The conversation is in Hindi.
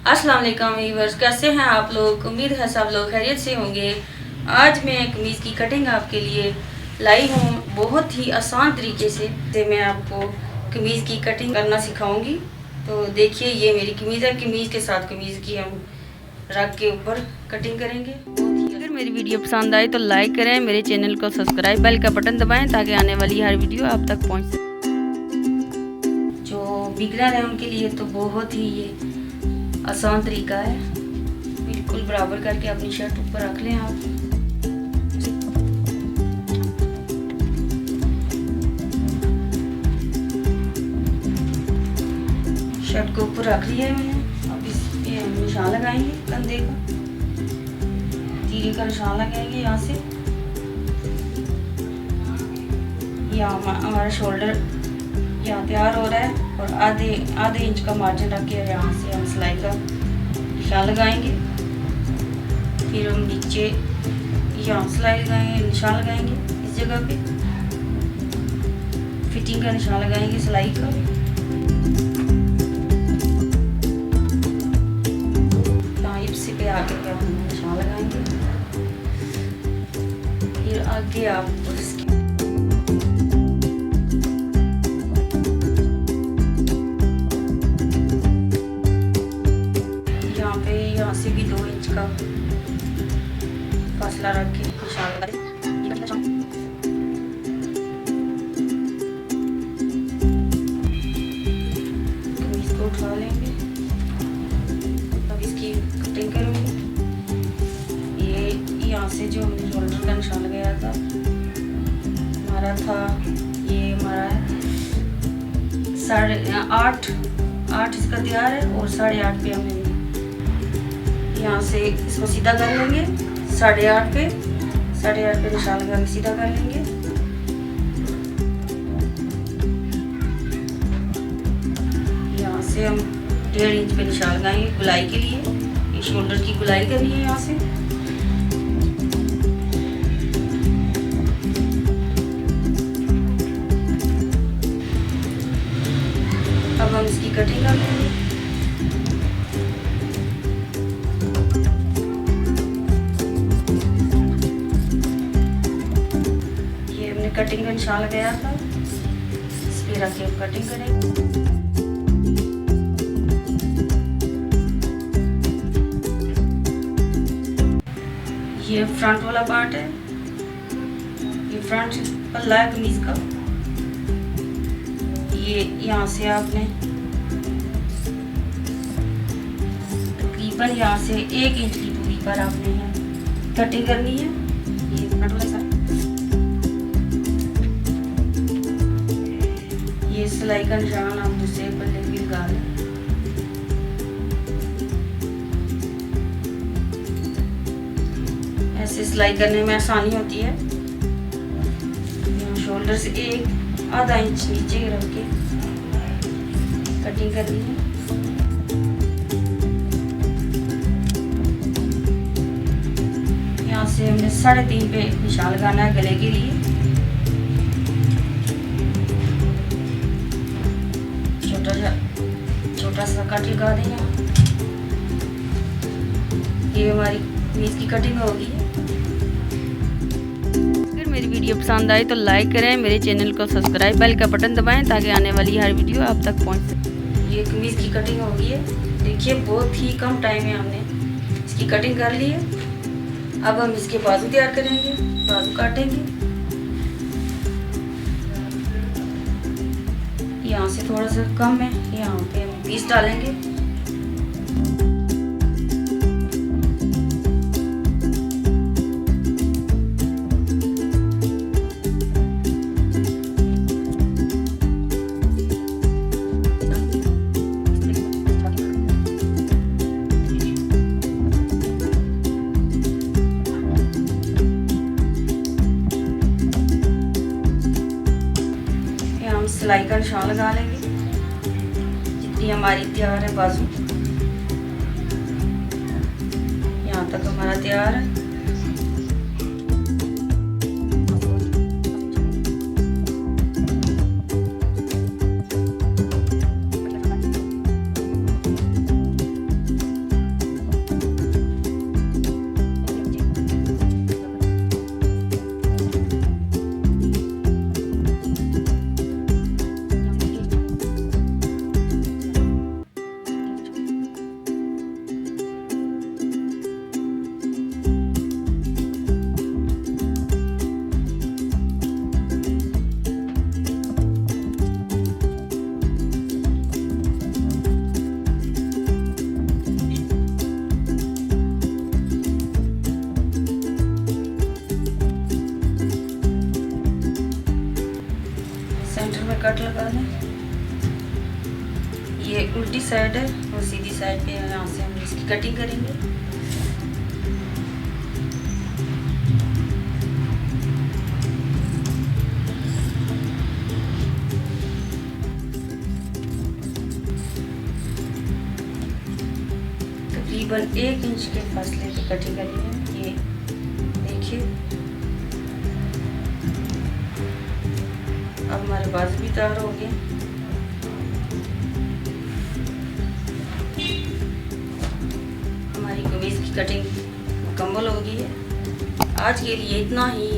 अस्सलाम वालेकुम व्यूअर्स, कैसे हैं आप लोग। उम्मीद है सब लोग खैरियत से होंगे। आज मैं कमीज़ की कटिंग आपके लिए लाई हूँ बहुत ही आसान तरीके से। मैं आपको कमीज़ की कटिंग करना सिखाऊंगी। तो देखिए, ये मेरी कमीज़ है। कमीज़ के साथ कमीज़ की हम रख के ऊपर कटिंग करेंगे। अगर मेरी वीडियो पसंद आए तो लाइक करें, मेरे चैनल को सब्सक्राइब, बेल का बटन दबाएं ताकि आने वाली हर वीडियो आप तक पहुँच सके। जो बिगनर है उनके लिए तो बहुत ही ये आसान तरीका है। बिल्कुल बराबर करके अपनी शर्ट ऊपर रख लें आप। शर्ट को ऊपर रख लिया है मैंने। अब इस पे हम निशान लगाएंगे कंधे का, तीरे का निशान लगाएंगे यहाँ से। यहाँ हमारा शोल्डर यहाँ तैयार हो रहा है और आधे इंच का मार्जिन रख के यहाँ से हम सिलाई का निशान लगाएंगे। फिर हम नीचे यहाँ सिलाई लगाएंगे, निशान लगाएंगे इस जगह पे, फिटिंग का निशान लगाएंगे सिलाई का। यहाँ हिप्स पे आगे पे हम निशान लगाएंगे। फिर आगे आप यहाँ से भी 2 इंच का फासला रख के निशान लगा दें। कमीज को उठा लेंगे। अब इसकी कटिंग करूँगी। ये यहाँ से जो हमने शोल्डर का निशान लगाया था ये हमारा है 8.5 इसका तैयार है और 8.5 पे हमने यहाँ से इसको सीधा कर लेंगे। 8.5 पे निशान लगा के सीधा कर लेंगे। यहाँ से हम 1.5 इंच पे निशान लगाएंगे गुलाई के लिए। ये शोल्डर की गुलाई करनी है यहाँ से। अब हम इसकी कटिंग कर लेंगे। कटिंग का निशान लगाया था, इस पे रख के कटिंग करेंगे। ये फ्रंट वाला पार्ट है, ये फ्रंट पल्ला है कमीज का। ये यहाँ से आपने तकरीबन यहाँ से 1 इंच की दूरी पर आपने कटिंग करनी है। ये फ्रंट वाला साइड, ये सिलाई का निशान आप दूसरे पल्ले भी लगा लें। ऐसे सिलाई करने में आसानी होती है। शोल्डर से आधा इंच नीचे रख के कटिंग करनी है। यहाँ से हमने 3.5 पे निशान लगाना है गले के लिए। छोटा सा कट लगा दें यहाँ। ये हमारी कमीज की कटिंग होगी। अगर मेरी वीडियो पसंद आए तो लाइक करें, मेरे चैनल को सब्सक्राइब, बेल का बटन दबाएं ताकि आने वाली हर वीडियो आप तक पहुंच सके। ये कमीज की कटिंग होगी है। देखिए, बहुत ही कम टाइम में हमने इसकी कटिंग कर ली है। अब हम इसके बाजू तैयार करेंगे, बाजू काटेंगे। यहाँ से थोड़ा सा कम है, यहाँ पे हम पीस डालेंगे। यहाँ हम सिलाई का निशान लगा लेंगे। जितनी हमारी तैयार है बाजू, यहाँ तक हमारा तैयार है। सेंटर में कट लगा दें। ये उल्टी साइड है और सीधी साइड पे यहाँ से हम इसकी कटिंग करेंगे। तकरीबन 1 इंच के फासले पे कटिंग करनी है। ये देखिए अब हमारे बाजू भी तैयार हो गए। हमारी कमीज की कटिंग मुकम्मल हो गई है। आज के लिए इतना ही।